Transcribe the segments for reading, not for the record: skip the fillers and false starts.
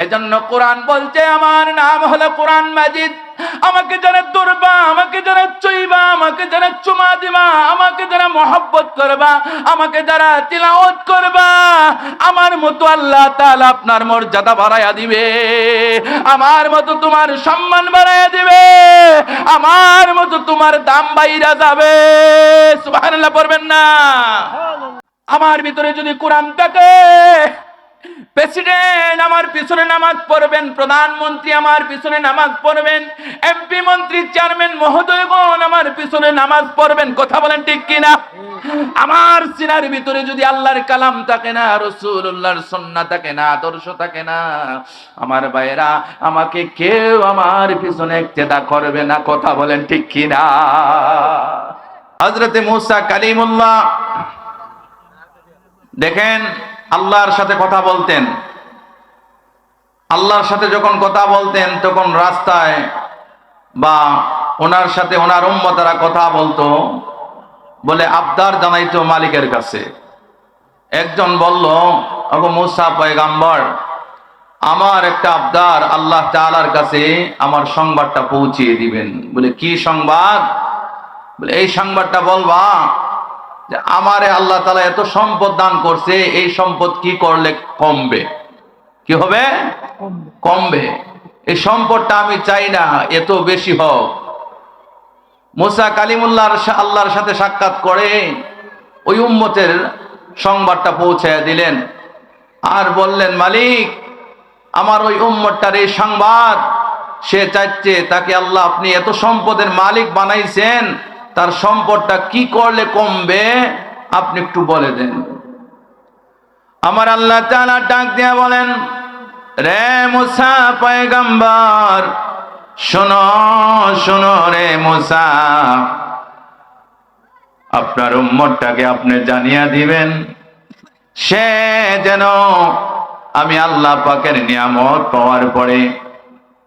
এজন্য কোরআন বলছে আমার নাম হলো কোরআন মাজিদ। আমাকে যারা ধরবা, আমাকে যারা চুইবা, আমাকে যারা চুমা দিবা, আমাকে যারা মহব্বত করবা, আমাকে যারা তিলাওয়াত করবা, আমার মতো আল্লাহ তাআলা আপনার মর্যাদা বাড়ায়া দিবে, আমার মতো তোমার সম্মান বাড়ায়া দিবে, আমার মতো তোমার দাম বাইরা যাবে। সুবহানাল্লাহ পড়বেন না? আমার ভিতরে যদি কোরআন থাকে, প্রেসিডেন্ট আমার পিছনে নামাজ পড়বেন, প্রধানমন্ত্রী আমার পিছনে নামাজ পড়বেন, এমপি মন্ত্রী চেয়ারম্যান মহোদয়গণ আমার পিছনে নামাজ পড়বেন। কথা বলেন ঠিক কিনা? আমার সিনার ভিতরে যদি আল্লাহর কালাম থাকে না, রাসূলুল্লাহর সুন্নাহ থাকে না, আদর্শ থাকে না, আমার ভাইরা আমাকে কেউ আমার পিছনে ইক্তেদা করবে না। কথা বলেন ঠিক কিনা? হযরতে মুসা কালিমুল্লাহ দেখেন আল্লাহর সাথে কথা বলতেন। আল্লাহর সাথে যখন কথা বলতেন তখন রাস্তায় বা ওনার সাথে ওনার উম্মতেরা কথা বলতো, বলে আবদার জানাইতো মালিকের কাছে। একজন বলল, ওগো মুসা পয়গাম্বর, আমার একটা আবদার, আল্লাহ তাআলার কাছে আমার সংবাদটা পৌঁছিয়ে দিবেন। বলে কি সংবাদ? বলে এই সংবাদটা বলবা যে আমারে আল্লাহ তাআলা এত সম্পদ দান করছে, এই সম্পদ কি করলে কমবে? কি হবে? কমবে। এই সম্পদটা আমি চাই না এত বেশি হোক। মুসা কালিমুল্লাহ আল্লাহর সাথে সাক্ষাৎ করে ওই উম্মতের সংবাদটা পৌঁছায় দিলেন, আর বললেন, মালিক আমার ওই উম্মতটার এই সংবাদ, সে চাইছে তাকে আল্লাহ আপনি এত সম্পদের মালিক বানাইছেন, তার সম্পদটা কি করলে কমবে আপনি একটু বলে দেন। আমার আল্লাহ তাআলা ডাক দিয়া বলেন, রে মুসা পয়গম্বর, শোনো শোনো রে মুসা, আপনার উম্মতটাকে আপনি জানিয়ে দিবেন, সে যেন আমি আল্লাহ পাকের নিয়ামত পাওয়ার পরে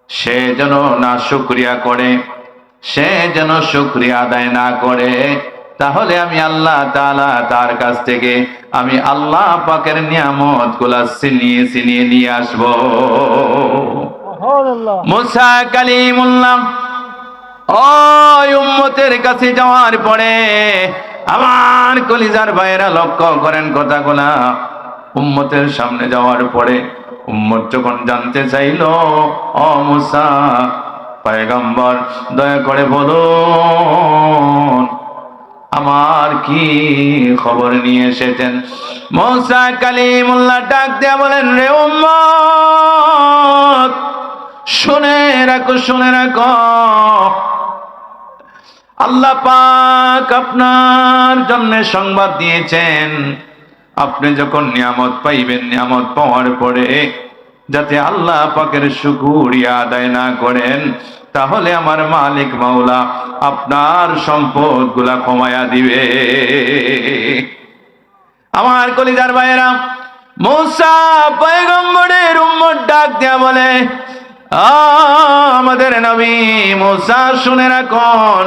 সে যেন না শুকরিয়া করে, সে যেন শুকরিয়া আদায় না করে, তাহলে আমি আল্লাহ তাআলা তার কাছ থেকে আমি আল্লাহ পাকের নিয়ামত গুলা ছিনিয়ে ছিনিয়ে নিয়ে আসবো। মুসা কালিমুল্লাহ ওই উম্মতের কাছে যাওয়ার পরে আমার কলিজার ভাইয়েরা লক্ষ্য করেন কথাগুলা। উম্মতের সামনে যাওয়ার পরে উম্মত যখন জানতে চাইল, ও মুসা পয়গম্বর দয়া করে বলুন আমার কি খবর নিয়ে এসেছেন। মুসা কালিমুল্লাহ ডাক দিয়া বলেন, রে উম্মত শুনে রাখো, শুনে রাখো, আল্লাহ পাক আপনার জন্য সংবাদ দিয়েছেন, আপনি যখন নিয়ামত পাইবেন, নিয়ামত পাওয়ার পরে যাতে আল্লাহ পাকের শুকরিয়া আদায় না করেন, তাহলে আমার মালিক মাওলা আপনার সম্পদ গুলা কমায়া দিবে। আমার কলিজার ভাইয়েরা, মুসা পয়গম্বরের উম্মত ডাক দিয়া বলে, আমাদের নবী মুসা শুনে রাখুন,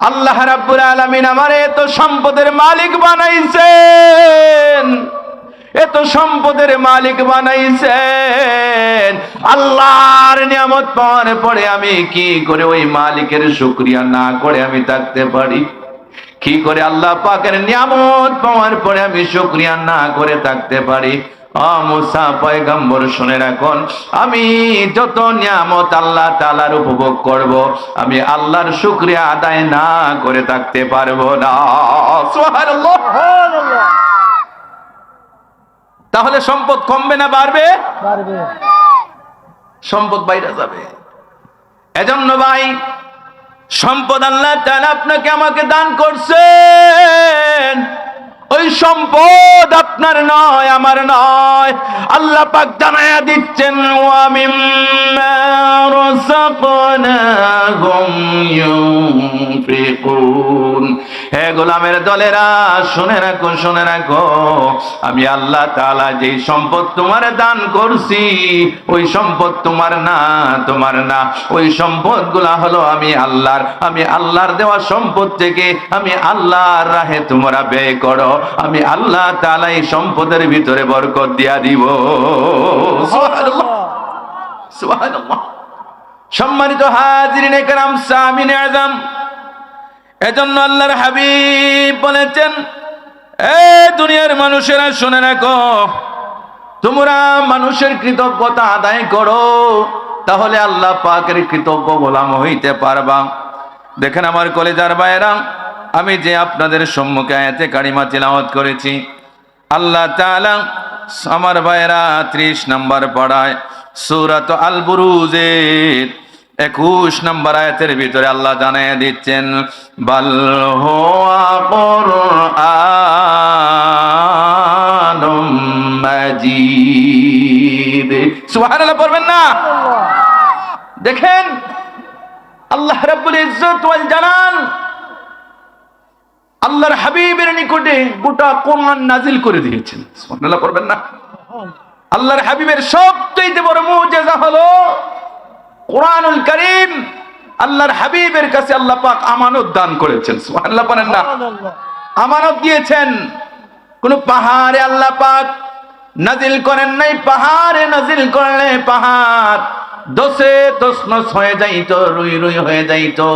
আল্লাহ রাব্বুল আলামিন আমার এত সম্পদের মালিক বানাইছেন, এত সম্পদের মালিক বানাইছেন, আল্লাহর নিয়ামত পাওয়ার পরে আমি কি করে ওই মালিকের শুকরিয়া না করে আমি থাকতে পারি? কি করে আল্লাহ পাকের নিয়ামত পাওয়ার পরে আমি শুকরিয়া না করে থাকতে পারি? ও মুসা পয়গম্বর শুনে রাখুন, আমি যত নিয়ামত আল্লাহ তাআলার উপভোগ করব, আমি আল্লাহর শুকরিয়া আদায় না করে থাকতে পারবো না। সুবহানাল্লাহ। তাহলে সম্পদ কমবে না বাড়বে? বাড়বে। সম্পদ বাইরে যাবে। এজন্য ভাই, সম্পদ আল্লাহ তাআলা আপনাকে আমাকে দান করছেন, ওই সম্পদ আপনার নয়, আমার নয়। আল্লাহ পাক জানায়া দিচ্ছেন, ওয়া মিম্মা رزقناهم ينفقون হে গোলামের দলেরা শুনে রাখো আমি আল্লাহ তাআলা যে সম্পদ তোমার দান করছি ওই সম্পদ তোমার না ওই সম্পদগুলা হলো আমি আল্লাহর দেওয়া সম্পদ থেকে আমি আল্লাহর রাহে তোমরা ব্যয় করো আমি আল্লাহ তাআলা এই সম্পদের ভিতরে বরকত দিয়া দিব সুবহানাল্লাহ সুবহানাল্লাহ সম্মানিত হাজিরিনে কেরাম সামিনে আযম এজন্য আল্লাহর হাবিব বলেছেন এ দুনিয়ার মানুষেরা শুনে রাখো তোমরা মানুষের কৃতজ্ঞতা আদায় করো তাহলে আল্লাহ পাকের কৃতজ্ঞ গোলাম হইতে পারবা দেখেন আমার কলেজার ভাইরা আমি যে আপনাদের সম্মুখে আয়াতে কারিমা তিলাওয়াত করেছি আল্লাহ তাআলা আমার ভাইরা 30 নম্বর পড়ায় সূরাত আল বুরুজের 21 নম্বর আয়াতের ভিতরে আল্লাহ জানায় দিচ্ছেন বাল হুয়া কুরআনুম মাজিদ সুবহানাল্লাহ পড়বেন না দেখেন আল্লাহ রাব্বুল ইজ্জত ওয়াল জালাল আল্লাহর হাবিবের নিকটে গোটা কোরআন নাজিল করে দিয়েছেন সুবহানাল্লাহ পড়বেন না আল্লাহর হাবিবের সবচেয়ে বড় মুজিজা হলো কোরআনুল কারীম আল্লাহর হাবিবের কাছে আল্লাহ পাক আমানত দান করেছেন সুবহানাল্লাহ পড়েন না আমানত দিয়েছেন কোন পাহাড়ে আল্লাহ পাক নাজিল করেন নাই পাহাড়ে নাজিল করলে পাহাড় দশে তছনছ হয়ে যাইতো রুই হয়ে যাইতো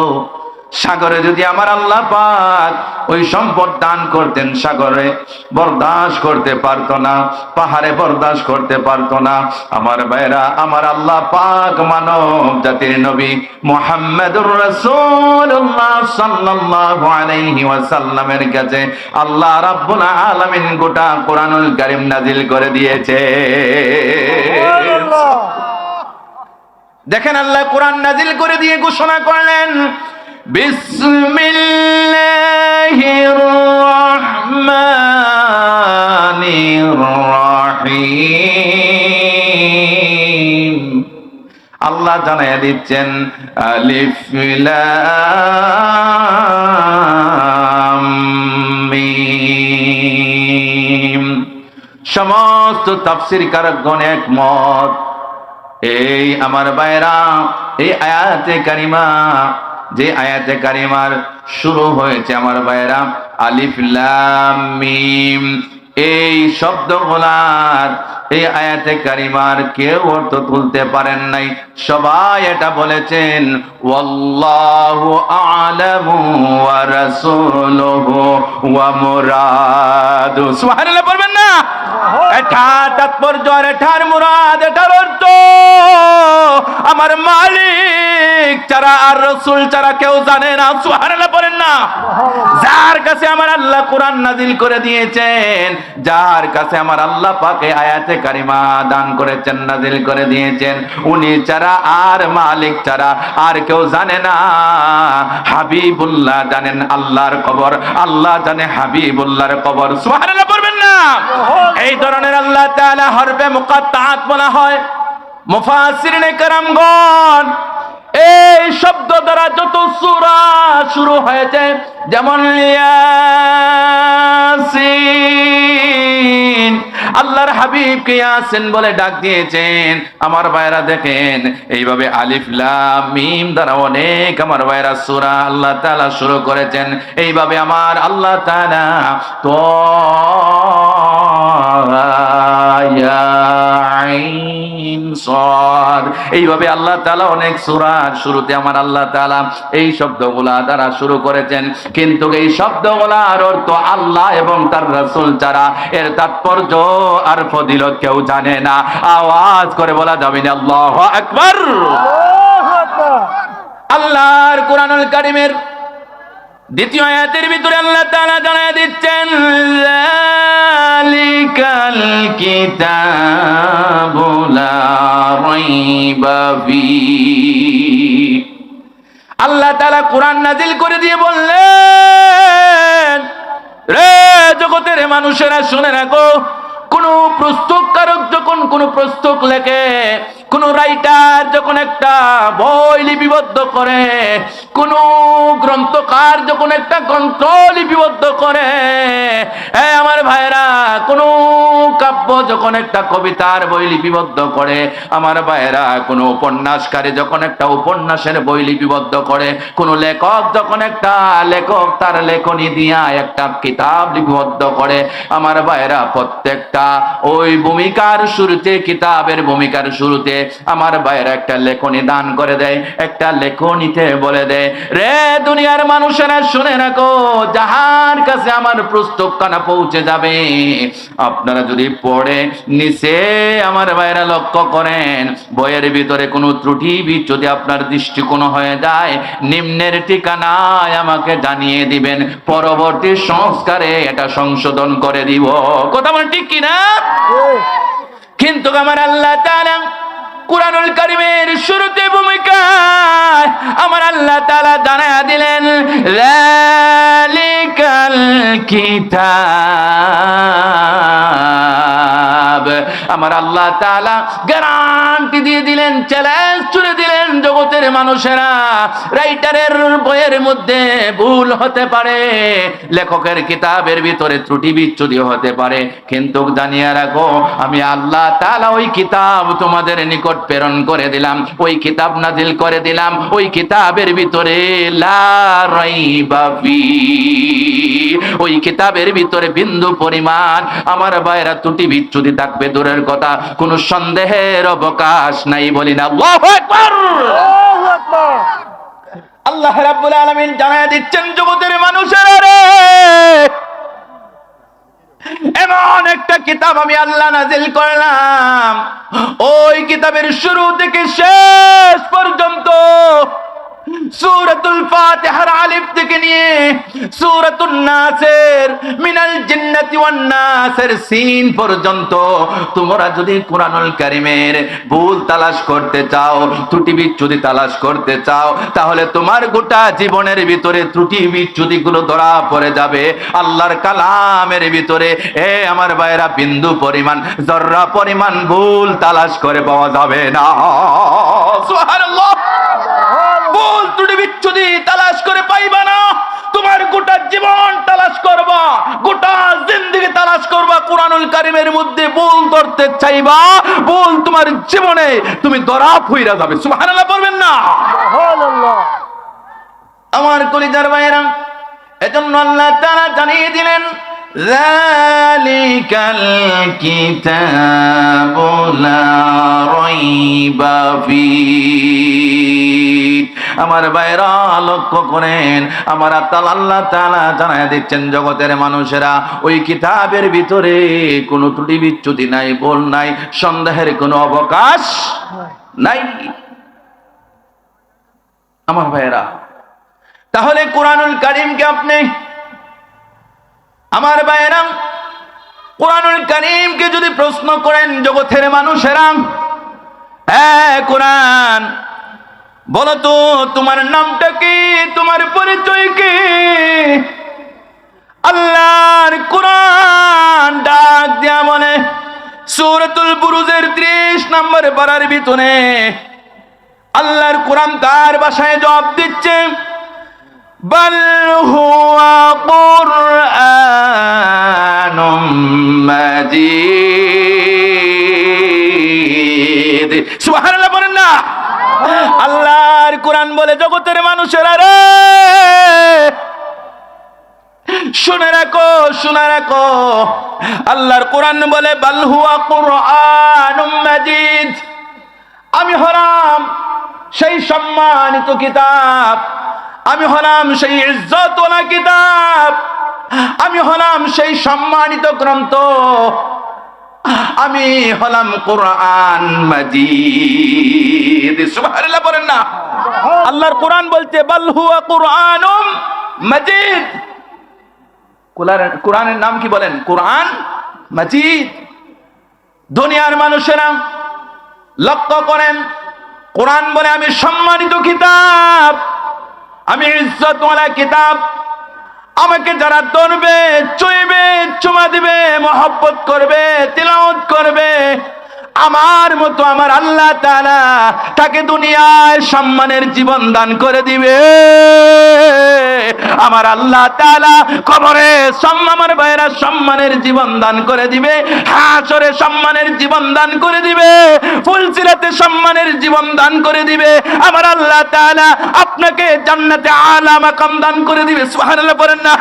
সাগরে যদি আমার আল্লাহ পাক ওই সম্পদ দান করতেন সাগরে বরদাস্ত করতে পারতো না পাহাড়ে বরদাস্ত করতে পারতো না আমার ভাইরা আমার আল্লাহ পাক মানব জাতির নবী মুহাম্মদুর রাসূলুল্লাহ সাল্লাল্লাহু আলাইহি ওয়াসাল্লামের কাছে আল্লাহ রাব্বুল আলামিন গোটা কোরআনুল কারীম নাজিল করে দিয়েছে দেখেন আল্লাহ কোরআন নাজিল করে দিয়ে ঘোষণা করলেন বিসমিল্লাহির রহমানির রহিম আল্লাহ জানায়া দিচ্ছেন আলিফ লাম মিম সমস্ত তাফসীর কারকগণ একমত এই আমার ভাইরা এই আয়াতে কারিমা যে আয়াতে কারিমার শুরু হয়েছে আমার ভাইরা আলিফ লাম মিম এই শব্দগুলার এই আয়াতে কারিমার কেউ অর্থ তুলতে পারেন নাই সবাই এটা বলেছেন ওয়াল্লাহু আ'লামু ওয়া রাসূলুহু ওয়া মুরাদু সুবহানাল্লাহ পড়বেন না এটা তাৎপর্য আর এটার মুরাদ এটার অর্থ আমার মালিক ছাড়া আর রাসূল ছাড়া কেউ জানে না সুবহানাল্লাহ পড়েন না যার কাছে আমার আল্লাহ কোরআন নাজিল করে দিয়েছেন যার কাছে আমার আল্লাহ পাক আয়াতে কারিমা দান করেছেন নাজিল করে দিয়েছেন উনি ছাড়া আর মালিক ছাড়া আর কেউ জানে না হাবিবুল্লাহ জানেন আল্লাহর কবর আল্লাহ জানে হাবিবুল্লাহর কবর সুবহানাল্লাহ পড়বেন না এই ধরনের আল্লাহ তাআলা হরফে মুকাত্তাআত বলা হয় মুফাসসিরিনে কেরামগণ এই শব্দ দ্বারা যত সূরা শুরু হয়েছে যেমন ইয়াসিন আল্লাহর হাবিবকে ইয়াসিন বলে ডাক দিয়েছেন আমার ভাইরা দেখেন এইভাবে আলিফ লাম মিম দ্বারা অনেক আমার ভাইরা সূরা আল্লাহ তাআলা শুরু করেছেন এইভাবে আমার আল্লাহ তাআলা তো এইভাবে আল্লাহ তাআলা অনেক সূরার শুরুতে আমার আল্লাহ তাআলা এই শব্দগুলা দ্বারা শুরু করেছেন কিন্তু এই শব্দগুলার অর্থ আল্লাহ এবং তার রাসূল ছাড়া এর তাৎপর্য আর ফজিলত কেউ জানে না আওয়াজ করে বলা যাবে না আল্লাহু আকবার আল্লাহু আকবার আল্লাহর কোরআনুল কারীমের দ্বিতীয় আয়াতের ভিতরে আল্লাহ তাআলা জানায় দিচ্ছেন যালিকাল কিতাবু লা রাইবা ফীহি আল্লাহ তাআলা কোরআন নাজিল করে দিয়ে বললেন রে জগতের মানুষেরা শুনে রাখো কোন পুস্তককারক যখন কোন পুস্তক লেখে কোন রাইটার যখন একটা বই লিপিবদ্ধ করে, কোন গ্রন্থকার যখন একটা গ্রন্থ লিপিবদ্ধ করে, আমার ভাইরা কোন কাব্য যখন একটা কবিতার বই লিপিবদ্ধ করে, আমার ভাইরা কোন উপন্যাসকারী যখন একটা উপন্যাসের বই লিপিবদ্ধ করে, কোন লেখক যখন একটা লেখক তার লেখনী দিয়া একটা কিতাব লিপিবদ্ধ করে, আমার ভাইরা প্রত্যেকটা ওই ভূমিকার শুরুতে, কিতাবের ভূমিকার শুরুতে আমার ভাইরা একটা লেখনী দান করে দেয়, একটা লেখনীতে বলে দেয়, রে দুনিয়ার মানুষেরা শুনে রাখো, যাহার কাছে আমার পুস্তকখানা পৌঁছে যাবে, আপনারা যদি পড়ে নিচে আমার ভাইরা লক্ষ্য করেন, বইয়ের ভিতরে কোনো ত্রুটি যদি আপনার দৃষ্টিকোণ হয়ে যায়, নিম্নের ঠিকানায় আমাকে জানিয়ে দিবেন, পরবর্তী সংস্কারে এটা সংশোধন করে দিব। কথা বলেন ঠিক কিনা? কিন্তু আমার আল্লাহ তাআলা কুরআনুল কারীমের শুরুতে ভূমিকায় আমার আল্লাহ তাআলা জানায়া দিলেন, যালিকাল কিতাব। আমার আল্লাহ তাআলা গ্যারান্টি দিয়ে দিলেন, চ্যালেঞ্জ ছুড়ে দিলেন, জগতের মানুষেরা, রাইটারের বইয়ের মধ্যে ভুল হতে পারে, লেখকের কিতাবের ভিতরে ত্রুটি বিচ্যুতি হতে পারে, কিন্তু জানিয়ে রাখো আমি আল্লাহ তাআলা ওই কিতাব তোমাদের নিকট প্রেরণ করে দিলাম, ওই কিতাব নাজিল করে দিলাম, ওই কিতাবের ভিতরে লা রাইবা ফি, ওই কিতাবের ভিতরে বিন্দু পরিমাণ আমার ভাইরা ত্রুটি বিচ্যুতি থাকবে দূরের কথা, কোনো সন্দেহের অবকাশ নাই। বলি না আল্লাহু আকবার। আল্লাহু আকবার। আল্লাহ রাব্বুল আলামিন জানায় দিচ্ছেন, জগতের মানুষেরা রে, এমন একটা কিতাব আমি আল্লাহ নাজিল করলাম, ওই কিতাবের শুরু থেকে শেষ পর্যন্ত সূরাতুল ফাতিহার আলিফ থেকে নিয়ে সূরাতুন নাসের মিনাল জিন্নাতি ওয়ান নাসের সিন পর্যন্ত তোমরা যদি কুরআনুল কারীমের ভুল তালাশ করতে চাও, ত্রুটি বিচ্যুতি তালাশ করতে চাও, তাহলে তোমার গোটা জীবনের ভিতরে ত্রুটি বিচ্যুতিগুলো ধরা পড়ে যাবে। আল্লাহর কালামের ভিতরে আমার ভাইরা বিন্দু পরিমাণ, জর্রা পরিমাণ ভুল তালাশ করে পাওয়া যাবে না। সুবহানাল্লাহ। ভুল ত্রুটি বিচ্যুতি তালাশ করে পাইবা না। তোমার গোটা জীবন তালাশ করবা, গোটা জিন্দেগি তালাশ করবা, কুরআনুল কারীমের মধ্যে ভুল ধরতে চাইবা, ভুল তোমার জীবনে তুমি ধরা পড়ে যাবে। সুবহানাল্লাহ বলবেন না? সুবহানাল্লাহ। আমার কলিজার ভাইরা, এজন্য আল্লাহ তাআলা জানিয়ে দিলেন, যালিকাল কিতাবু লা রাইবা ফি। আমার ভাইরা লক্ষ্য করেন, আমার আল্লাহ তাআলা জানায় দিচ্ছেন, জগতের মানুষেরা, ওই কিতাবের ভিতরে কোনো ত্রুটি বিচ্যুতি নাই, ভুল নাই, সন্দেহের কোনো অবকাশ নাই। আমার ভাইরা, তাহলে কুরআনুল কারীমকে আপনি, আমার ভাইরা, কুরআনুল কারীমকে যদি প্রশ্ন করেন জগতের মানুষেরা, হ্যাঁ কুরআন বলো তো তোমার নামটা কি, তোমার পরিচয় কি? আল্লাহর কুরআন ডাক দিয়া বলে সূরাতুল বুরুজের 30 নম্বর পারার ভিতরে আল্লাহর কুরআন তার ভাষায় জবাব দিচ্ছে, বাল হুয়া কুরআনুম মাজিদ। সুবহানাল্লাহ বলেন না? আল্লাহর কুরআন বলে, জগতের মানুষেরা রে, শুনে রাখো, শুনে রাখো, আল্লাহর কুরআন বলে, বাল হুয়া কুরআনুম মাজিদ, আমি হলাম সেই সম্মানিত কিতাব, আমি হলাম সেই ইজ্জতওয়ালা কিতাব, আমি হলাম সেই সম্মানিত গ্রন্থ, আমি হলাম কুরআন মাজিদ। সুবহানাল্লাহ বলেন না? আল্লাহর কুরআন বলতে বাল হুয়া কুরআনুম মাজিদ। কুরআনের নাম কি বলেন? কুরআন মাজিদ। দুনিয়ার মানুষেরা লক্ষ্য করেন, কুরআন বলে আমি সম্মানিত কিতাব, আমি ইজ্জতওয়ালা কিতাব, আমাকে যারা ধরবে, চুইবে, চুমা দিবে, মহব্বত করবে, তিলাওয়াত করবে, আমার মতো আমার আল্লাহ তাআলা তাকে দুনিয়ায় সম্মানের জীবন দান করে দিবে। আমার আল্লাহ তাআলা কবরে আমার ভাইয়েরা সম্মানের জীবন দান করে দিবে, হাসরে সম্মানের জীবন দান করে দিবে, ফুলসিরাতে সম্মানের জীবন দান করে দিবে। আমার আল্লাহ তাআলা আপনাকে জান্নাতে আলা মাকাম দান করে দিবে। সুবহানাল্লাহ বলেন না?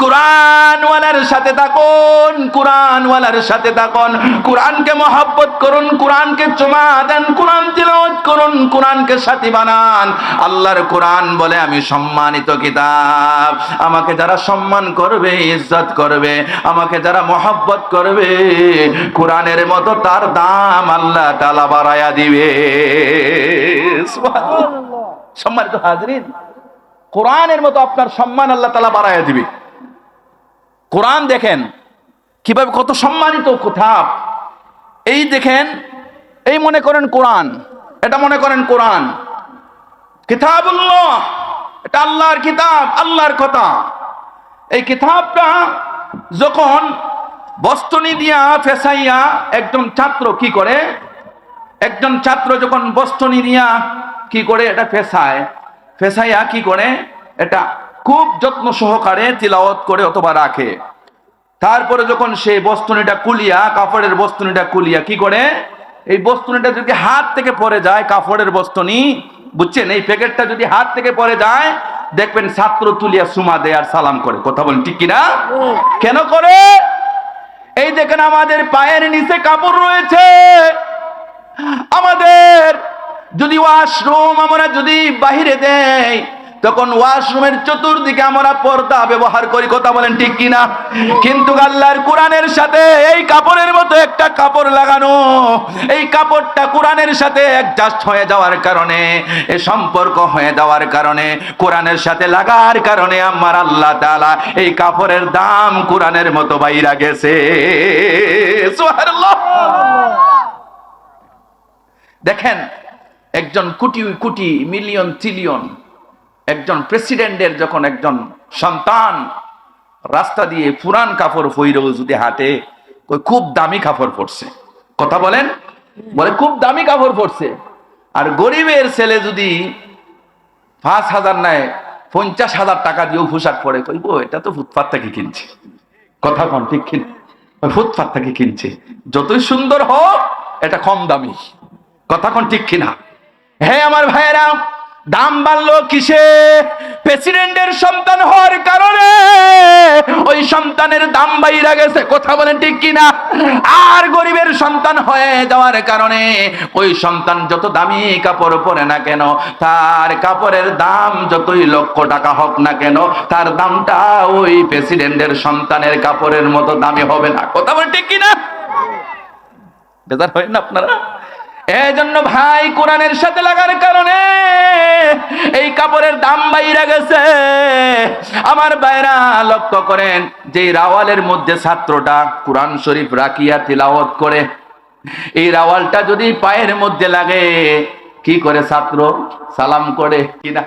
কুরআন ওয়ালার সাথে থাকুন, কুরআন ওয়ালার সাথে থাকুন, কুরআনকে মহব্বত করুন, কুরআনকে চুমা দেন, কুরআন তিলাওয়াত করুন, কুরআনকে সাথী বানান। আল্লাহর কুরআন বলে আমি সম্মানিত কিতাব, আমাকে যারা সম্মান করবে, ইজ্জত করবে, আমাকে যারা মহব্বত করবে, কুরআনের মতো তার দাম আল্লাহ তাআলা বাড়ায়া দিবে। সুবহানাল্লাহ। সম্মানিত হাজরিন, কোরআনের মতো আপনার সম্মান আল্লাহ তাআলা বাড়ায়া দিবে। কোরআন দেখেন কিভাবে কত সম্মানিত কিতাব। এই দেখেন, এই মনে করেন কোরআন, এটা মনে করেন কোরআন কিতাবুল্লাহ, এটা আল্লাহর কিতাব, আল্লাহর কথা। এই কিতাবটা যখন বস্তনি দিয়া ফেসাইয়া একজন ছাত্র কি করে, একজন ছাত্র যখন বস্তনি দিয়া কি করে এটা ফেসাইয়া কি করে, এটা খুব যত্ন সহকারে তিলাওয়াত করে অথবা রাখে। তারপরে যখন সেই বস্তুনিটা কুলিয়া, কাপড়ের বস্তুনিটা কুলিয়া কি করে, এই বস্তুনিটা যদি হাত থেকে পড়ে যায়, কাপড়ের বস্তুনি, বুঝছেন, এই প্যাকেটটা যদি হাত থেকে পড়ে যায়, দেখবেন ছাত্র তুলিয়া সুমা দেয় আর সালাম করে। কথা বলেন ঠিক কিনা? কেন করে? এই দেখেন আমাদের পায়ের নিচে কাপড় রয়েছে, আমাদের যদি ওয়াশরুম আমরা যদি বাহিরে দেই, তখন ওয়াশরুমের চতুর্দিকে আমরা পর্দা ব্যবহার করি। কথা বলেন ঠিক কিনা? কিন্তু আল্লাহর কোরআনের সাথে এই কাপড়ের মতো একটা কাপড় লাগানো, এই কাপড়টা কোরআনের সাথে অ্যাডজাস্ট হয়ে যাওয়ার কারণে, এই সম্পর্ক হয়ে যাওয়ার কারণে, কোরআনের সাথে লাগার কারণে আমার আল্লাহ তাআলা এই কাপড়ের দাম কোরআনের মতো বাইরা গেছে। সুবহানাল্লাহ। দেখেন একজন কোটি কোটি মিলিয়ন ট্রিলিয়ন একজন প্রেসিডেন্টের যখন একজন সন্তান রাস্তা দিয়ে পুরান কাপড় পইরেও যদি হাঁটে, খুব দামি কাপড় পরছে। কথা বলেন, বলে খুব দামি কাপড় পরছে। আর গরিবের ছেলে যদি 5,000 নেয়, 50,000 টাকা দিয়েও পোশাক পরে, কইবো এটা তো ফুটপাত থেকে কিনছে। কথা কন ঠিক কিনা? ফুটপাত থেকে কিনছে, যতই সুন্দর হোক এটা কম দামি। কথা কন ঠিক কিনা? হ্যাঁ আমার ভাইয়েরা, দাম বাড়লো কিসে? প্রেসিডেন্টের সন্তান হওয়ার কারণে ওই সন্তানের দাম বাইরা গেছে। কথা বলেন ঠিক কিনা? আর গরিবের সন্তান হয়ে যাওয়ার কারণে ওই সন্তান যত দামি কাপড় পরে না কেন, তার কাপড়ের দাম যতই লক্ষ টাকা হোক না কেন, তার দামটা ওই প্রেসিডেন্টের সন্তানের কাপড়ের মতো দামি হবে না। কথা বলেন ঠিক কিনা? বেজার হয় না আপনারা? এই জন্য ভাই, কোরআনের সাথে লাগার কারণে এই কাপড়ের দাম বাইরা গেছে। আমার ভাইরা লক্ষ্য করেন, যে রাওয়ালের মধ্যে ছাত্রটা কোরআন শরীফ রাখিয়া তিলাওয়াত করে, এই রাওয়ালটা যদি পায়ের মধ্যে লাগে, কি করে ছাত্র? সালাম করে কিনা?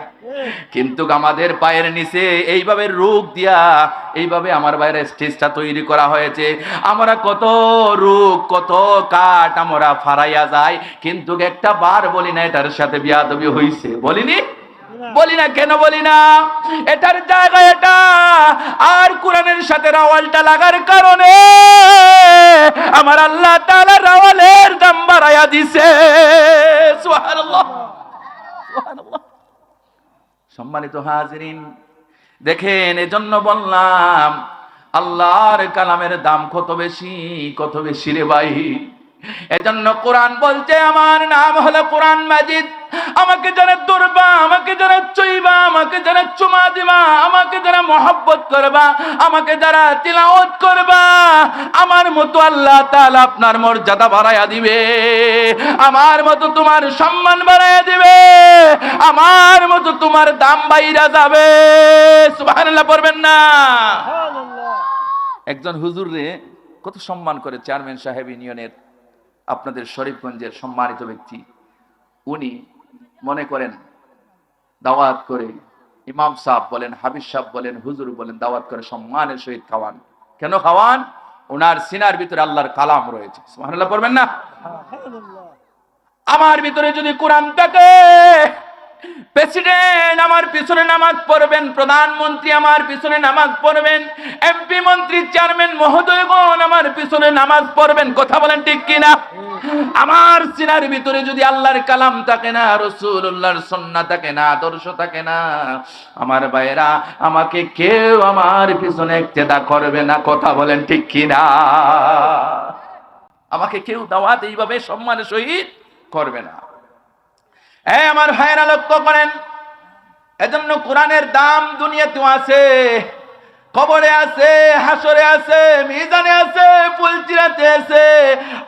কিন্তু আমাদের পায়ের নিচে এইভাবে রোগ দিয়া, এইভাবে আমার বাইরে স্টেজটা তৈরি করা হয়েছে। আমরা কত রোগ, কত কাঠ আমরা ফারাইয়া যাই, কিন্তু একটা বার বলি না এটার সাথে বিয়াদবি হইছে। বলিনি? বলি না। কেন বলি না? এটার জায়গা এটা। আর কোরআনের সাথে রাওয়ালটা লাগার কারণে আমার আল্লাহ তাআলা রাওয়ালের দাম বাড়ায়া দিছে। সুবহানাল্লাহ, সুবহানাল্লাহ। সম্মানিত হাজিরিন, দেখেন, এজন্য বললাম আল্লাহর কালামের দাম কত বেশি, কত বেশি রে ভাই। এজন্য কোরআন বলছে আমার নাম হলো কোরআন মাজিদ। আমাকে যারা ধরবা, আমাকে যারা চুইবা, আমাকে যারা চুমা দিবা, আমাকে যারা মহব্বত করবা, আমাকে যারা তিলাওয়াত করবা, আমার মতো আল্লাহ তাআলা আপনার মর্যাদা বাড়ায়া দিবে, আমার মতো তোমার সম্মান বাড়ায়া দিবে, আমার মতো তোমার দাম বাইরা যাবে। সুবহানাল্লাহ পড়বেন না? একজন হুজুর রে কত সম্মান করে চেয়ারম্যান সাহেব ইউনিয়নের, আপনাদের শরীফগঞ্জের সম্মানিত ব্যক্তি। উনি মনে করেন দাওয়াত করে, ইমাম সাহেব বলেন, হাবিব সাহেব বলেন, হুজুর বলেন, দাওয়াত করে সম্মানের সহিত খাওয়ান। কেন খাওয়ান? ওনার সিনার ভিতরে আল্লাহর কালাম রয়েছে। সুবহানাল্লাহ পড়বেন না? আমার ভিতরে যদি কোরআন থাকে, প্রেসিডেন্ট আমার পিছনে নামাজ পড়বেন, প্রধানমন্ত্রী আমার পিছনে নামাজ পড়বেন, এমপি মন্ত্রী চেয়ারম্যান মহোদয়গণ আমার পিছনে নামাজ পড়বেন। কথা বলেন ঠিক কিনা? আমার সিনার ভিতরে যদি আল্লাহর কালাম থাকে না, রাসূলুল্লাহর সুন্নাহ থাকে না, আদর্শ থাকে না, আমার ভাইরা, আমাকে কেউ আমার পিছনে ইক্তেদা করবে না। কথা বলেন ঠিক কিনা? আমাকে কেউ দাওয়াত এইভাবে সম্মানের সহিত করবে না। আমার ভাইয়েরা লক্ষ্য করেন, এজন্য কোরআনের দাম দুনিয়াতেও আছে, কবরে আছে, হাসরে আছে, মিজানে আছে, ফুলচিরাতে আছে,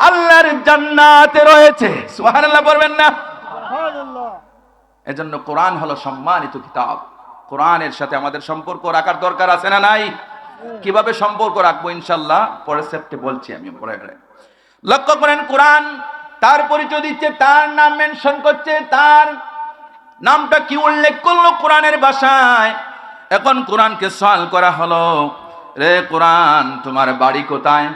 আল্লাহর জান্নাতে রয়েছে। সুবহানাল্লাহ বলবেন না? সুবহানাল্লাহ। এজন্য কোরআন হলো সম্মানিত কিতাব। কোরআনের সাথে আমাদের সম্পর্ক রাখার দরকার আছে না নাই? কিভাবে সম্পর্ক রাখবো ইনশাআল্লাহ পরের সেপ্টে বলছি আমি পরে। লক্ষ্য করেন, কোরআন তার পরিচয় দিচ্ছে, তার নাম মেনশন করছে, তার নামটা কি উল্লেখ করলো কোরআনের ভাষায়। এখন কোরআনকে সওয়াল করা হলো, রে কোরআন তোমার বাড়ি কোথায়?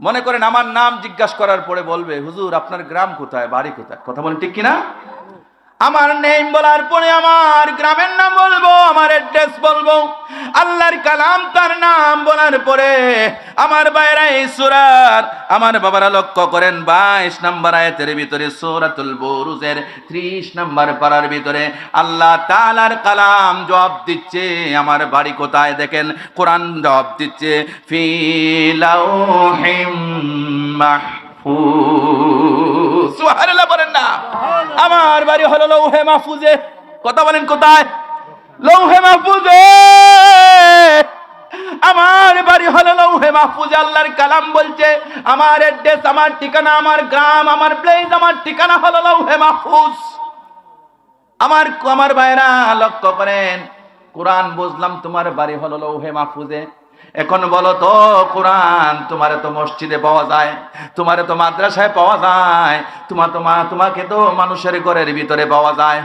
মনে করেন আমার নাম জিজ্ঞাসা করার পরে বলবে, হুজুর আপনার গ্রাম কোথায়, বাড়ি কোথায়? কথা বলেন ঠিক কিনা? আমার নেম বলার পরে আমার গ্রামের নাম বলবো, আমার অ্যাড্রেস বলবো। আল্লাহর কালাম তার নাম বলার পরে আমার ভাইরা এই সূরার আমার বাবারা লক্ষ্য করেন 22 নম্বর আয়াতের ভিতরে সূরাতুল বুরুজের 30 নম্বর পারার ভিতরে আল্লাহ তাআলার কালাম জবাব দিচ্ছে আমার বাড়ি কোথায়। দেখেন কোরআন জবাব দিচ্ছে ফি লাউহিম মাহফুজ। সুবহানাল্লাহ বলেন না? আমার বাড়ি হলো লৌহে মাহফুজে। কথা বলেন কোথায়? লৌহে মাহফুজে। আমার বাড়ি হলো লৌহে মাহফুজে। আল্লাহর কালাম বলছে আমার অ্যাড্রেস, আমার ঠিকানা, আমার গ্রাম, আমার প্লেস, আমার ঠিকানা হলো লৌহে মাহফুজ। আমার ভাইরা লক্ষ্য করেন, কোরআন বুঝলাম তোমার বাড়ি হলো লৌহে মাহফুজে। এখন বলো তো, কোরআন তোমারে তো মসজিদে পাওয়া যায়, তোমারে তো মাদ্রাসায় পাওয়া যায়, তোমাকে তো মানুষের ঘরের ভিতরে পাওয়া যায়।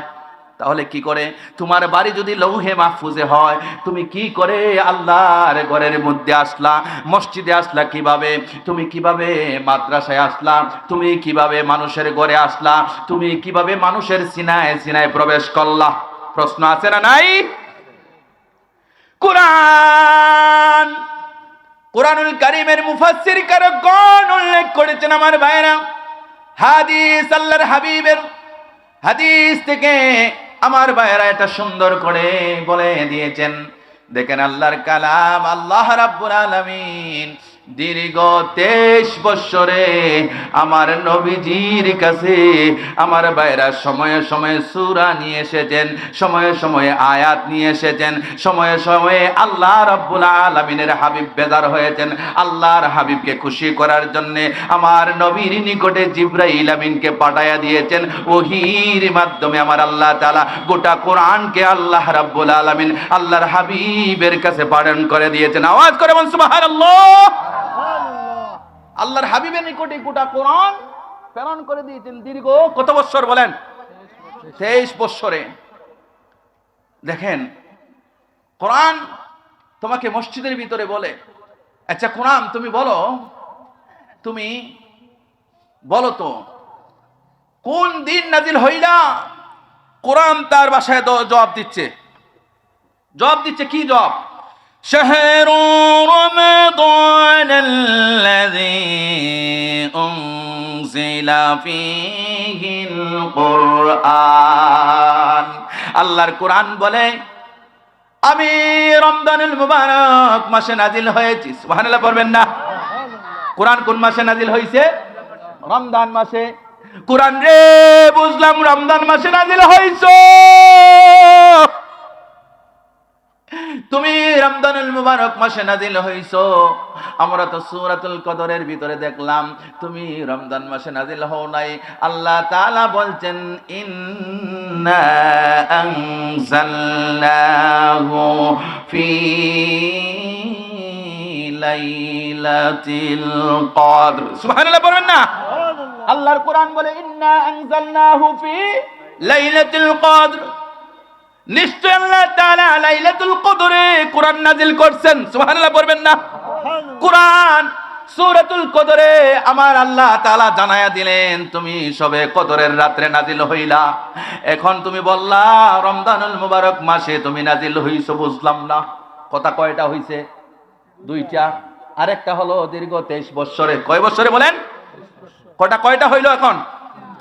তাহলে কি করে তোমার বাড়ি যদি লৌহে মাহফুজে হয়, তুমি কি করে আল্লাহর ঘরের মধ্যে আসলা, মসজিদে আসলা কিভাবে? তুমি কিভাবে মাদ্রাসায় আসলা? তুমি কিভাবে মানুষের ঘরে আসলা? তুমি কিভাবে মানুষের সিনায় সিনায় প্রবেশ করলা? প্রশ্ন আছে না নাই? কোরআনুল কারীমের মুফাসসির কারগণ উল্লেখ করেছেন আমার ভাইরা, হাদিস আল্লাহর হাবিবের হাদিস থেকে আমার ভাইরা এটা সুন্দর করে বলে দিয়েছেন। দেখেন আল্লাহর কালাম, আল্লাহ রাব্বুল আলামিন দীর্ঘ 23 বছরে আমার নবীজির কাছে আমার ভাইরা সময়ে সময়ে সূরা নিয়ে এসেছেন, সময়ে সময়ে আয়াত নিয়ে এসেছেন, সময়ে সময়ে আল্লাহ রাব্বুল আলামিনের হাবিব বেজার হয়েছেন। আল্লাহর হাবিবকে খুশি করার জন্য আমার নবীর নিকটে জিবরাইল আমিনকে পাঠায়া দিয়েছেন। ওহীর মাধ্যমে আমার আল্লাহ তাআলা গোটা কোরআনকে আল্লাহ রাব্বুল আলামিন আল্লাহর হাবিবের কাছে পালন করে দিয়েছেন। আওয়াজ করে বলুন সুবহানাল্লাহ। আল্লাহর হাবিবের নিকটে গোটা কোরআন প্রেরণ করে দিয়েছেন দীর্ঘ কত বছর বলেন? 23 বছরে। দেখেন কোরআন তোমাকে মসজিদের ভিতরে বলে, আচ্ছা কোরআন তুমি বলো তো কোন দিন নাজিল হইলা? কোরআন তার ভাষায় জবাব দিচ্ছে কি জবাব? شهر رمضان الذي أنزل فيه القرآن। আল্লাহর কোরআন বলে আমি রমজানুল মুবারক মাসে নাজিল হয়েছি। সুবহানাল্লাহ পড়বেন না? কোরআন কোন মাসে নাজিল হয়েছে? রমজান মাসে। কোরআন রে বুঝলাম রমজান মাসে নাজিল হয়েছে, তুমি রমজানুল মুবারক মাসে নাজিল হইছো। আমরা তো সূরাতুল কদরের ভিতরে দেখলাম তুমি রমজান মাসে নাজিল হও নাই। আল্লাহ তাআলা বলছেন ইন্না আনজালনাহু ফি লাইলাতিল কদর। সুবহানাল্লাহ বলবেন না? আল্লাহর কোরআন বলে ইন্না আনজালনাহু ফি লাইলাতিল কদর। নিশ্চয় আল্লাহ তাআলা লাইলাতুল কদরে কোরআন নাজিল করছেন। সুবহানাল্লাহ বলবেন না? কুরআন সূরাতুল কদরে আমার আল্লাহ তাআলা জানায়া দিলেন তুমি সবে কদরের রাত্রে নাজিল হইলা। এখন তুমি বললা রমজানুল মুবারক মাসে তুমি নাজিল হইছো, বুঝলাম না কথা কয়টা হইছে? দুইটা। আরেকটা হলো দীর্ঘ 23 বছরে। কয় বছরে বলেন? কয়টা হইলো এখন?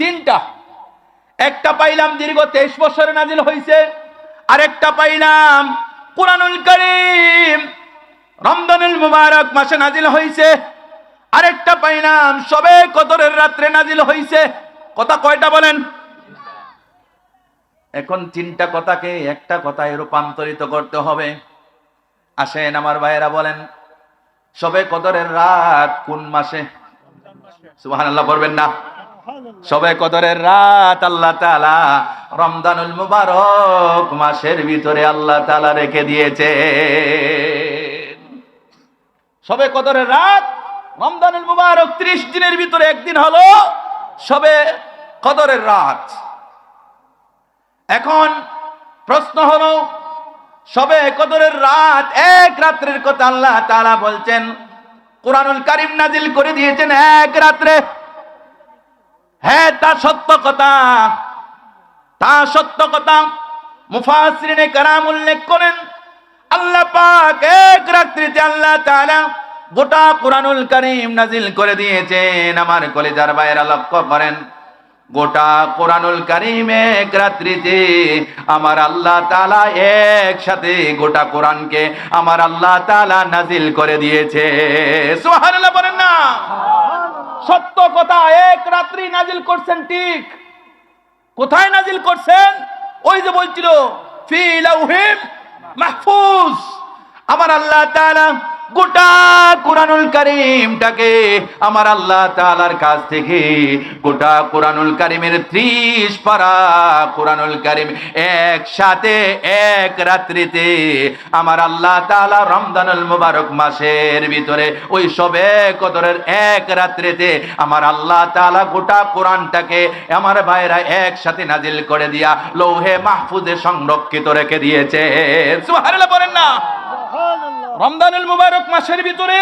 তিনটা। একটা পাইলাম দীর্ঘ 23 বছরে নাজিল হইছে, আরেকটা পাইলাম কুরআনুল কারীম রমজানুল মুবারক মাসে নাজিল হইছে, আরেকটা পাইলাম সবে কদরের রাত্রে নাজিল হইছে। কথা কয়টা বলেন? এখন তিনটা কথাকে একটা কথায় রূপান্তরিত করতে হবে। আসেন আমার ভাইয়েরা বলেন, সবে কদরের রাত কোন মাসে? সুবহানাল্লাহ পড়বেন না? সবে কদরের রাত আল্লাহ তাআলা রমজানুল মুবারক মাসের ভিতরে আল্লাহ তাআলা রেখে দিয়েছে। সবে কদরের রাত রমজানুল মুবারক 30 দিনের ভিতরে একদিন হলো সবে কদরের রাত। এখন প্রশ্ন হলো, সবে কদরের রাত এক রাত্রের কথা আল্লাহ তাআলা বলছেন, কুরআনুল কারীম নাজিল করে দিয়েছেন এক রাত্রে। হ্যাঁ, তা সত্য কথা, তা সত্য কথা। মুফাসসিরিনে কেরাম উল্লেখ করেন আল্লাহ পাক এক রাত্রিতে আল্লাহ তাআলা গোটা কুরআনুল কারীম নাজিল করে দিয়েছেন। আমার কলিজার ভাইয়েরা লক্ষ্য করেন, গোটা কুরআনুল কারীম এক রাত্রিতে আমার আল্লাহ তাআলা একসাথে গোটা কোরআনকে আমার আল্লাহ তাআলা নাজিল করে দিয়েছে। সুবহানাল্লাহ বলেন না? সত্য কথা, এক রাত্রি নাজিল করছেন ঠিক। কোথায় নাজিল করছেন? ওই যে বলছিল ফি লাউহিম মাহফুজ। আমার আল্লাহ তাআলা গোটা কুরআনুল কারীমটাকে আমার আল্লাহ তাআলার কাছ থেকে গোটা কুরআনুল কারীমের 30 পারা কুরআনুল কারীম একসাথে এক রাত্রিতে আমার আল্লাহ তাআলা রমজানুল মুবারক মাসের ভিতরে ওই সবে কদরের এক রাত্রিতে আমার আল্লাহ তাআলা গোটা কোরআনটাকে আমার ভাইরা একসাথে নাজিল করে দিয়া লৌহে মাহফুজে সংরক্ষিত রেখে দিয়েছে। সুবহানাল্লাহ বলেন না? রমজানুল মুবারক মাসের ভিতরে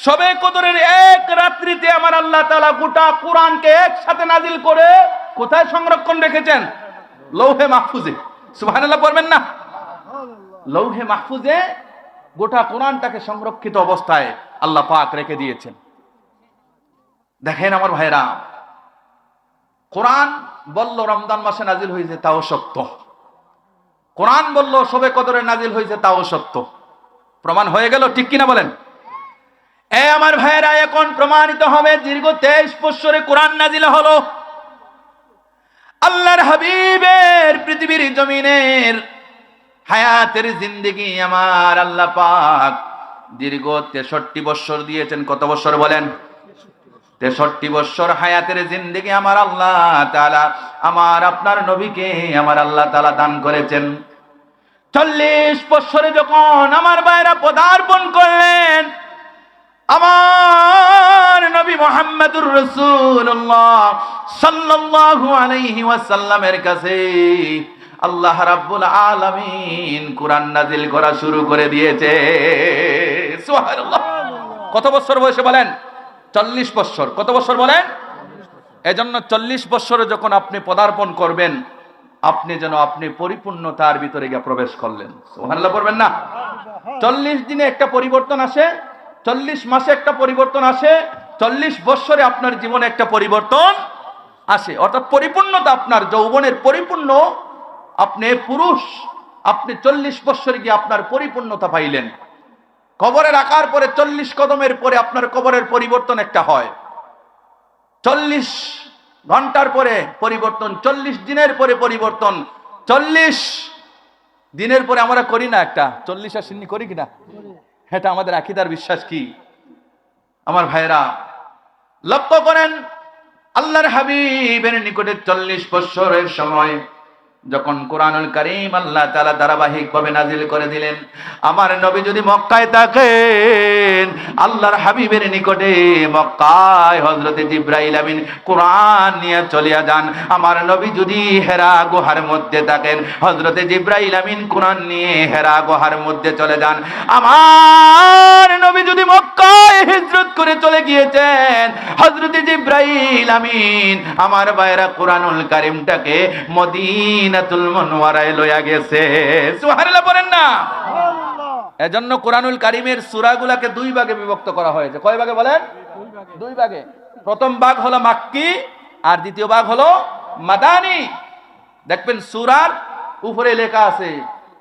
সবে কদরের এক রাত্রিতে আমার আল্লাহ তাআলা গোটা কোরআনকে একসাথে নাজিল করে কোথায় সংরক্ষণ রেখেছেন? লৌহে মাহফুজে। সুবহানাল্লাহ পড়বেন না? লৌহে মাহফুজে গোটা কোরআনটাকে সংরক্ষিত অবস্থায় আল্লাহ পাক রেখে দিয়েছেন। দেখেন আমার ভাইরা, কোরআন বলল রমজান মাসে নাজিল হয়েছে, তাও সত্য। কোরআন বলল সবে কদরে নাজিল হয়েছে, তাও সত্য। প্রমাণ হয়ে গেল, ঠিক কিনা বলেন? আমার ভাইয়েরা, এখন প্রমাণিত হবে দীর্ঘ 23 বছরে কোরআন নাজিল হলো। আল্লাহর হাবিবের পৃথিবীর জমিনের হায়াতের জিন্দেগি আমার আল্লাহ পাক দীর্ঘ 63 বছর দিয়েছেন। কত বছর বলেন? 63 বছর হায়াতের জিন্দেগি আমার আল্লাহ তাআলা আমার আপনার নবীকে আমার আল্লাহ তাআলা দান করেছেন। 40 বছরে যখন আমার ভাইরা পদার্পণ করলেন আমার নবী মুহাম্মদুর রাসূলুল্লাহ সাল্লাল্লাহু আলাইহি ওয়াসাল্লামের কাছে আল্লাহ রাব্বুল আলামিন কোরআন নাজিল করা শুরু করে দিয়েছে। সুবহানাল্লাহ। কত বছর বয়সে বলেন? 40 বছর। কত বছর বলেন? এজন্য 40 বছরে যখন আপনি পদার্পণ করবেন আপনি যেন আপনি পরিপূর্ণতার ভিতরে গিয়ে প্রবেশ করলেন। সুবহানাল্লাহ বলবেন না? 40 দিনে একটা পরিবর্তন আসে, 40 মাসে একটা পরিবর্তন আসে, 40 বছরে আপনার জীবনে একটা পরিবর্তন আসে। অর্থাৎ পরিপূর্ণতা, আপনার যৌবনের পরিপূর্ণ আপনি পুরুষ, আপনি 40 বছরে গিয়ে আপনার পরিপূর্ণতা পাইলেন। কবরে রাখার পরে 40 কদমের পরে আপনার কবরের পরিবর্তন একটা হয়। 40 ঘন্টার পরে পরিবর্তন, 40 দিনের পরে পরিবর্তন। 40 দিনের পরে আমরা করি না একটা 40 আর সিন্নি করি কিনা? এটা আমাদের আকীদার বিশ্বাস। কি আমার ভাইরা লক্ষ্য করেন, আল্লাহর হাবিবের নিকটে 40 বছরের সময় যখন কোরআনুল কারীম আল্লাহ তাআলা ধারাবাহিকভাবে নাজিল করে দিলেন, আমার নবী যদি মক্কায় থাকেন, আল্লাহর হাবিবের নিকটে মক্কায় হযরতে জিবরাইল আমিন কোরআন নিয়ে চলিয়া যান। আমার নবী যদি হেরা গুহার মধ্যে থাকেন, হযরতে জিবরাইল আমিন কোরআন নিয়ে হেরা গুহার মধ্যে চলে যান। আমার নবী যদি মক্কায় হিজরত করে চলে গিয়েছেন, হযরতে জিবরাইল আমিন আমার ভাইরা কোরআনুল কারীমটাকে মদিনাতুল মুনওয়ারায় লইয়া গেছে। সুবহানাল্লাহ পড়েন না। এজন্য কোরআনুল কারীমের সূরাগুলোকে দুই ভাগে বিভক্ত করা হয়েছে। কয় ভাগে বলেন? দুই ভাগে। প্রথম ভাগ হলো মাক্কি আর দ্বিতীয় ভাগ হলো মাদানী। দেখবেন সূরার উপরে লেখা আছে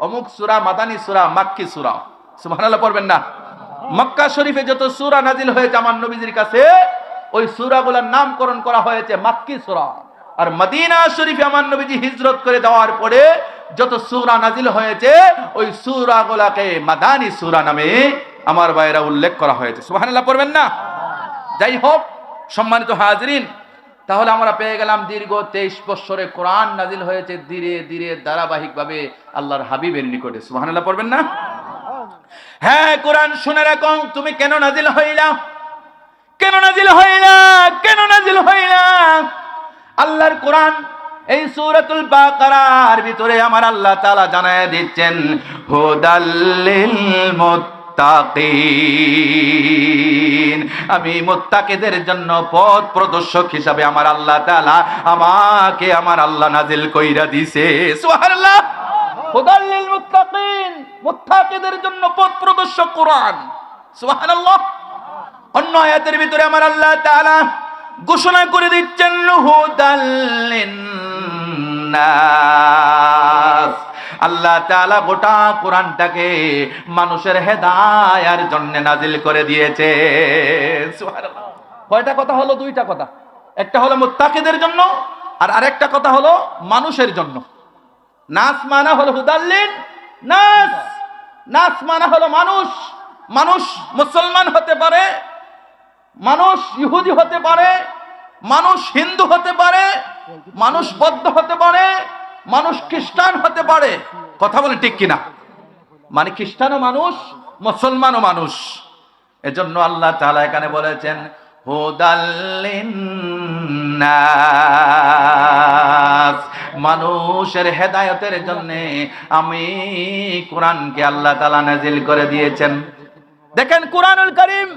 অমুক সূরা মাদানী সূরা, মাক্কি সূরা। সুবহানাল্লাহ পড়বেন না। মক্কা শরীফে যত সূরা নাজিল হয়েছে আমার নবীজির কাছে, ওই সূরাগুলোর নামকরণ করা হয়েছে মাক্কি সূরা। আর মদিনা শরীফে আমার নবীজি হিজরত করে যাওয়ার পরে যত সূরা নাজিল হয়েছে, ওই সূরাগুলোকে মাদানী সূরা নামে আমার ভাইরা উল্লেখ করা হয়েছে। সুবহানাল্লাহ পড়বেন না। যাই হোক, সম্মানিত হাজিরিন, তাহলে আমরা পেয়ে গেলাম দীর্ঘ 23 বছরে কোরআন নাজিল হয়েছে ধীরে ধীরে ধারাবাহিকভাবে আল্লাহর হাবিবের নিকটে। সুবহানাল্লাহ পড়বেন না। হ্যাঁ, কোরআন শুনে রাখো, তুমি কেন নাজিল হইলা, কেন নাজিল হইলা, কেন নাজিল হইলা। আল্লাহর কোরআন এই সূরাতুল বাকারার ভিতরে আমার আল্লাহ তাআলা জানায় দিচ্ছেন, হুদাল লিল মুত্তাকিন। আমি মুত্তাকিদের জন্য পথ প্রদর্শক হিসাবে আমার আল্লাহ তাআলা আমাকে আমার আল্লাহ নাজিল কইরা দিয়েছে। সুবহানাল্লাহ। হুদাল লিল মুত্তাকিন, মুত্তাকিদের জন্য পথ প্রদর্শক কোরআন। সুবহানাল্লাহ। অন্য আয়াতের ভিতরে আমার আল্লাহ তাআলা ঘোষণা করে দিচ্ছেন, হুদাল লিন্নাস। আল্লাহ তাআলা গোটা কোরআনটাকে মানুষের হেদায়াতের জন্য নাজিল করে দিয়েছে। সুবহানাল্লাহ। কয়টা কথা হলো? দুইটা কথা। একটা হলো মুত্তাকিদের জন্য, আর আরেকটা কথা হলো মানুষের জন্য। নাস মানা হলো হুদাল লিন্নাস, নাস মানা হলো মানুষ। মানুষ মুসলমান হতে পারে, মানুষ ইহুদি হতে পারে, মানুষ হিন্দু হতে পারে, মানুষ বৌদ্ধ হতে পারে, মানুষ খ্রিস্টান হতে পারে। কথা বলে ঠিক কিনা? মানে খ্রিস্টানও মানুষ, মুসলমানও মানুষ। এজন্য আল্লাহ তাআলা এখানে বলেছেন, হুদাল লিন্নাস, মানুষের হেদায়েতের জন্য আমি কোরআনকে আল্লাহ তাআলা নাজিল করে দিয়েছেন। দেখেন, কোরআনুল কারীম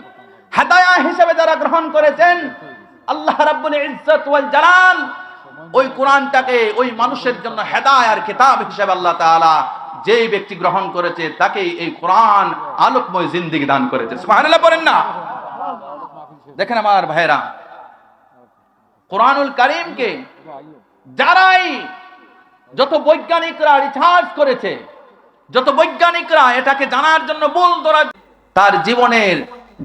হেদায়া হিসেবে যারা গ্রহণ করেছেন, আল্লাহ রাব্বুল ইজ্জত ওয়াল জালাল ওই কোরআনটাকে ওই মানুষের জন্য হেদায়ার কিতাব হিসেবে আল্লাহ তাআলা যেই ব্যক্তি গ্রহণ করেছে তাকে এই কোরআন আলোকময় জিন্দেগি দান করেছে। সুবহানাল্লাহ পড়েন না। দেখেন আমার ভাইরা, কোরআনুল কারীমকে যারাই যত বৈজ্ঞানিকরা রিসার্চ করেছে, যত বৈজ্ঞানিকরা এটাকে জানার জন্য বল ধরা, তার জীবনের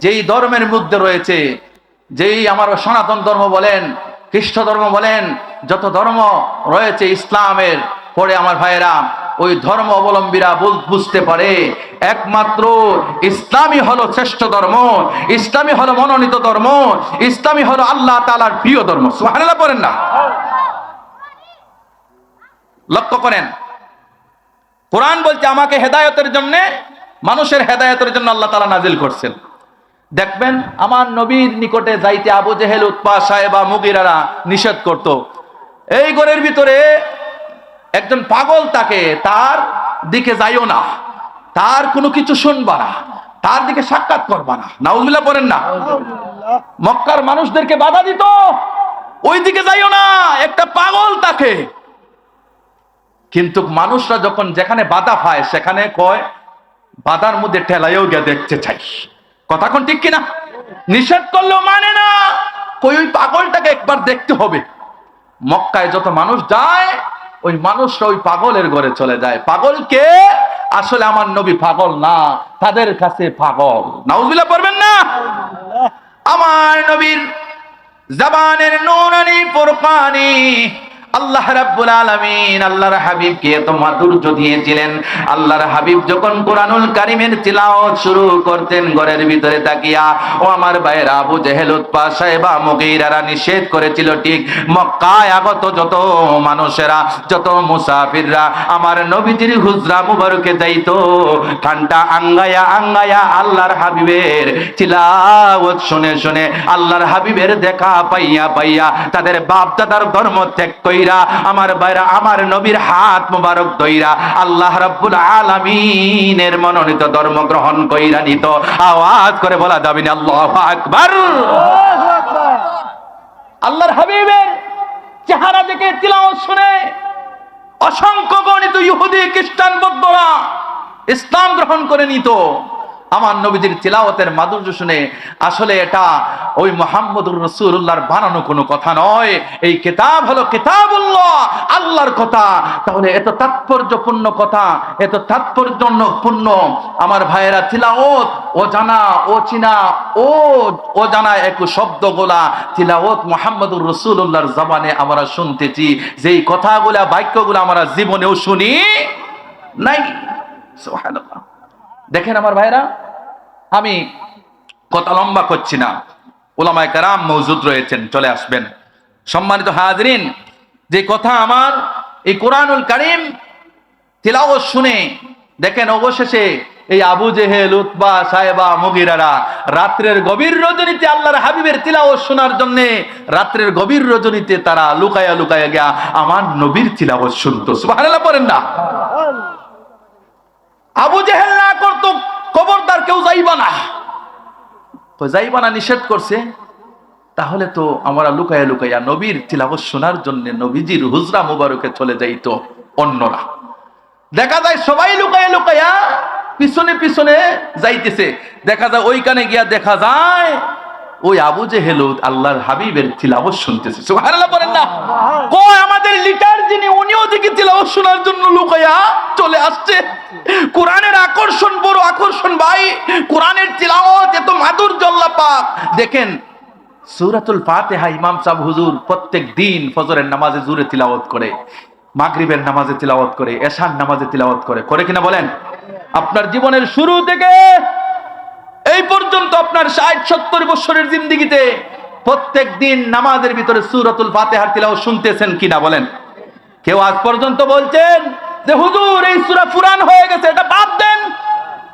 যেই ধর্মের মধ্যে রয়েছে, যেই আমার সনাতন ধর্ম বলেন, খ্রিস্ট ধর্ম বলেন, যত ধর্ম রয়েছে ইসলামের পরে আমার ভাইয়েরা, ওই ধর্ম অবলম্বীরা বুঝতে পারে একমাত্র ইসলামই হলো শ্রেষ্ঠ ধর্ম, ইসলামই হলো মনোনীত ধর্ম, ইসলামই হলো আল্লাহ তাআলার প্রিয় ধর্ম। সুবহানাল্লাহ পড়েন না। লক্ষ্য করেন, কোরআন বলছে আমাকে হেদায়েতের জন্য, মানুষের হেদায়েতের জন্য আল্লাহ তাআলা নাজিল করছেন। দেখবেন আমার নবীর নিকটে যাইতে আবু জেহেল, উতবা, সায়েবা, মুগিরারা নিষেধ করত। এই ঘরের ভিতরে একজন পাগল থাকে, তার দিকে যাইও না, তার কোনো কিছু শুনবা না, তার দিকে সাক্ষাৎ করবা না। নাউজুবিল্লাহ পড়েন না। মক্কার মানুষদেরকে বাধা দিত, ওই দিকে যাইও না, একটা পাগল থাকে। কিন্তু মানুষরা যখন যেখানে বাধা পায় সেখানে কয় বাধার মধ্যে ঠেলাইও গিয়ে দেখতে চাই। কথা কোন ঠিক কিনা? নিষেধ করলেও মানে না, কই ওই পাগলটাকে একবার দেখতে হবে। মক্কায় যত মানুষ যায়, ওই মানুষরা ওই পাগলের ঘরে চলে যায়। পাগলকে আসলে আমার নবী পাগল না, তাদের কাছে পাগল। নাউজুবিল্লাহ পড়বেন না। আমার নবীর জবানের নুরানি ফুরকানি আল্লাহ রাব্বুল আলামিন আল্লাহর হাবিবকে এত মাধুর্য দিয়েছিলেন। আল্লাহর হাবিব যখন কোরআনুল কারীমের তিলাওয়াত শুরু করতেন ঘরের ভিতরে তাকিয়া, ও আমার ভাইয়েরা, আবু জেহেল, উতবা, সাইবা, মুগীরারা নিষেধ করেছিল ঠিক। মক্কায় আগত যত মানুষেরা, যত মুসাফিররা আমার নবীজির হুজরা মুবারকে যাইতো, ঠান্ডা আঙ্গায়া আঙ্গায়া আল্লাহর হাবিবের তিলাওয়াত শুনে শুনে, আল্লাহর হাবিবের দেখা পাইয়া পাইয়া তাদের বাপ দাদার ধর্ম ত্যাগ কইরা আমার ভাইরা আমার নবীর হাত মুবারক ধইরা আল্লাহ রাব্বুল আলামিনের মনোনীত ধর্ম গ্রহণ কইরা নিত। আওয়াজ করে বলা যাবে না আল্লাহু আকবার। আল্লাহর হাবিবের চেহারা দেখে তিলাওয়াত শুনে অসংখ্য গণিত ইহুদি খ্রিস্টান বৌদ্ধরা ইসলাম গ্রহণ করে নিত। আমার নবীজির তিলাওয়াতের মাধুর্য শুনে আসলে এটা ওই মুহাম্মদুর রাসূলুল্লাহর বানানো কোনো কথা নয়, এই কিতাব হলো কিতাবুল্লাহ, আল্লাহর কথা। তাহলে এত তাৎপর্যপূর্ণ কথা, এত তাৎপর্যপূর্ণ আমার ভাইয়েরা তিলাওয়াত ও জানা ও চিনা ও জানা এক শব্দগুলা তিলাওয়াত মুহাম্মদুর রাসূলুল্লাহর জবানে আমরা শুনতেছি, যেই কথাগুলা বাক্যগুলা আমরা জীবনেও শুনি নাই। সুবহানাল্লাহ। দেখেন আমার ভাইরা, আমি কথা লম্বা করছি না, উলামায়ে কেরাম মওজুদ রয়েছেন, চলে আসবেন। সম্মানিত হাজরিন, যে কথা আমার এই কোরআনুল কারীম তিলাওয়াত শুনে দেখেন অবশেষে এই আবু জেহেল, উতবা, সাইবা, মুগীরারা রাত্রের গভীর রজনীতে আল্লাহর হাবিবের তিলাওয়াত শোনার জন্য রাত্রের গভীর রজনীতে তারা লুকায়া লুকায়া গিয়া আমার নবীর তিলাওয়াত শুনতো। সুবহানাল্লাহ পড়েন না। আবু জেহেল না করতো খবরদার কেউ যাইবা না, তো যাইবা না নিষেধ করছে, তাহলে তো আমরা লুকায়া লুকায়া নবীর তিলাওয়াত শোনার জন্য নবীজির হুজরা মুবারকে চলে যাইতো অন্যরা। দেখা যায় সবাই লুকায়া লুকায়া পিছনে পিছনে যাইতেছে, দেখা যায় ওইখানে গিয়া দেখা যায় ওই আবু জেহেল আল্লাহর হাবিবের তিলাওয়াত শুনতেছে। সুবহানাল্লাহ বলেন না। কই আমাদের লিডার যিনি, উনিও দেখি তিলাওয়াত শোনার জন্য লুকায়া চলে আসছে। কোরআনের আকর্ষণ বড় আকর্ষণ ভাই, কোরআনের তিলাওয়াত এত মাধুর্য আল্লাহ পাক। দেখেন সূরাতুল ফাতিহা ইমাম সাহেব হুজুর প্রত্যেক দিন ফজরের নামাজে জোরে তিলাওয়াত করে, মাগরিবের নামাজে তিলাওয়াত করে, এশার নামাজে তিলাওয়াত করে কিনা বলেন? আপনার জীবনের শুরু থেকে এই পর্যন্ত আপনার ৬০-৭০ বছরের জিন্দেগিতে প্রত্যেক দিন নামাজের ভিতরে সূরাতুল ফাতিহার তিলাওয়াত শুনতেছেন কিনা বলেন? কেউ আজ পর্যন্ত বলছেন যে হুজুর এই সূরা পুরান হয়ে গেছে, এটা বাদ দেন?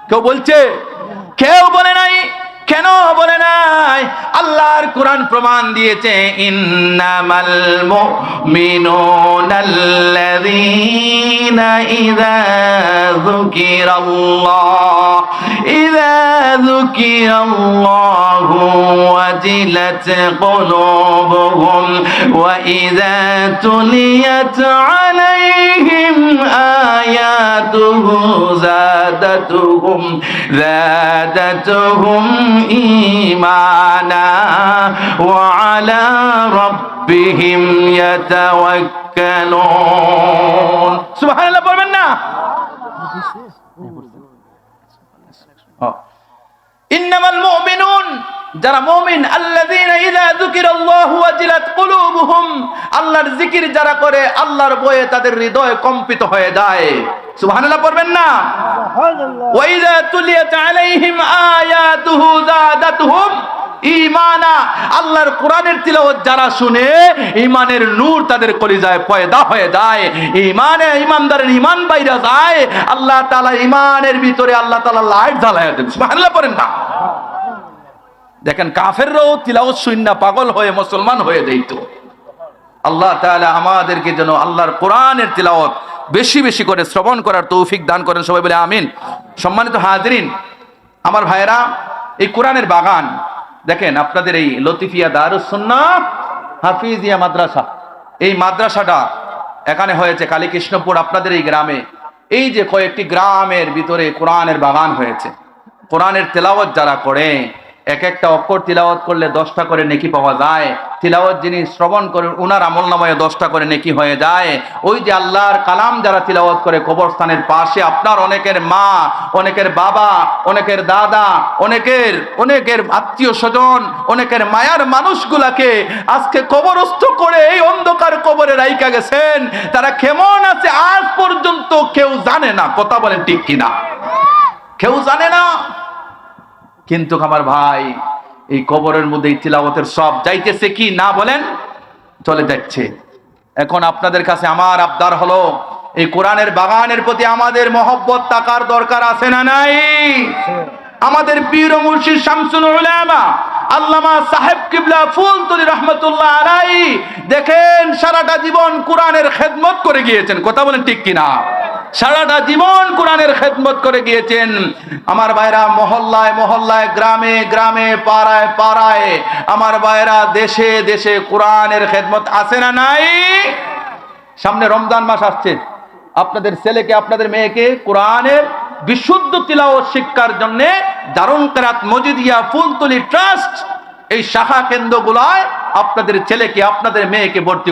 কেউ বলছে? কেউ বলে নাই। কেন বলে নাই? আল্লাহর কোরআন প্রমাণ দিয়েছে, ইন্নামাল মুমিনুনাল্লাযীনা ইযা যুকিরাল্লাহু ওয়াজিলাত কুলুবুহুম ওয়া ইযা তুলিয়াত আলাইহিম আয়াতুহু যাদাতুহুম ঈমানা ওয়া আলা রাব্বিহিম ইয়াতাওয়াক্কালুন। সুবহানাল্লাহ বলবেন না? ইন্নামাল মুমিনুন, যারা মুমিন, আল্লাযীনা ইযা যুকিরাল্লাহু ওয়াজিলাত কুলুবুহুম, আল্লাহর জিকির যারা করে আল্লাহর ভয়ে তাদের হৃদয় কম্পিত হয়ে যায়। সুবহানাল্লাহ পড়বেন না? ওয়া ইযা তুলিয়াত আলাইহিম আয়াতুহু যাদাতুহুম ঈমানা, আল্লাহর কোরআনের তিলাওয়াত যারা শুনে ঈমানের নূর তাদের কলিজায় পয়দা হয়ে যায়, ঈমানদারের ঈমান বাইরা যায়, আল্লাহ তাআলা ঈমানের ভিতরে আল্লাহ তাআলা লাইট জ্বালায়া দেন। সুবহানাল্লাহ পড়েন না? দেখেন কাফেররাও তিলাওয়াত শুননা পাগল হয়ে মুসলমান হয়ে যাইত। আল্লাহ তাআলা আমাদেরকে যেন আল্লাহর কোরআনের তিলাওয়াত বেশি বেশি করে শ্রবণ করার তৌফিক দান করেন, সবাই বলে আমিন। সম্মানিত হাজিরিন, আমার ভাইরা, এই কোরআনের বাগান দেখেন, আপনাদের এই লতিফিয়া দারুস সুন্নাহ হাফিজিয়া মাদ্রাসা, এই মাদ্রাসাটা এখানে হয়েছে কালীকৃষ্ণপুর আপনাদের এই গ্রামে। এই যে কয়েকটি গ্রামের ভিতরে কোরআনের বাগান হয়েছে। কোরআনের তেলাওয়াত যারা করে, এক একটা অক্ষর তিলাওয়াত করলে 10টা করে নেকি পাওয়া যায়। তিলাওয়াত যিনি শ্রবণ করেন উনার আমলনামায় 10টা করে নেকি হয়ে যায়। ওই যে আল্লাহর কালাম যারা তিলাওয়াত করে কবরস্থানের পাশে, আপনার অনেকের মা, অনেকের বাবা, অনেকের দাদা, অনেকের আত্মীয় স্বজন, অনেকের মায়ার মানুষগুলাকে আজকে কবরস্থ করে এই অন্ধকার কবরে করে রাইখা গেছেন, তারা কেমন আছে আজ পর্যন্ত কেউ জানে না। কথা বলেন ঠিক কিনা? কেউ জানে না। কিন্তু আমার ভাই, এই কবরের মধ্যে তিলাওয়াতের সব যাইতেছে কি না বলেন? চলে যাচ্ছে। এখন আপনাদের কাছে আমার আবদার হলো, এই কোরআনের বাগানের প্রতি আমাদের মহব্বত থাকার দরকার আছে না নাই? আমাদের পীর ও মুর্শিদ শামসুল উলামা আল্লামা সাহেব কিবলা ফুলতলি রহমতুল্লাহ আলাইহি দেখেন সারাটা জীবন কোরআনের খেদমত করে গিয়েছেন। কথা বলেন ঠিক কিনা? সারাটা জীবন কোরআনের খেদমত করে গিয়েছেন। আমার ভাইরা মহল্লায় মহল্লায়, গ্রামে গ্রামে, পাড়ায় পাড়ায়, আমার ভাইরা দেশে দেশে কোরআনের খেদমত আছে না নাই? সামনে রমজান মাস আসছে, আপনাদের ছেলেকে আপনাদের মেয়েকে কোরআনের বিশুদ্ধ তিলাওয়াত শিক্ষার জন্য দারুন কেরাত মজিদিয়া ফুলতলি ট্রাস্ট এই শাখা কেন্দ্রগুলায় আপনাদের ছেলেকে আপনাদের মেয়েকে ভর্তি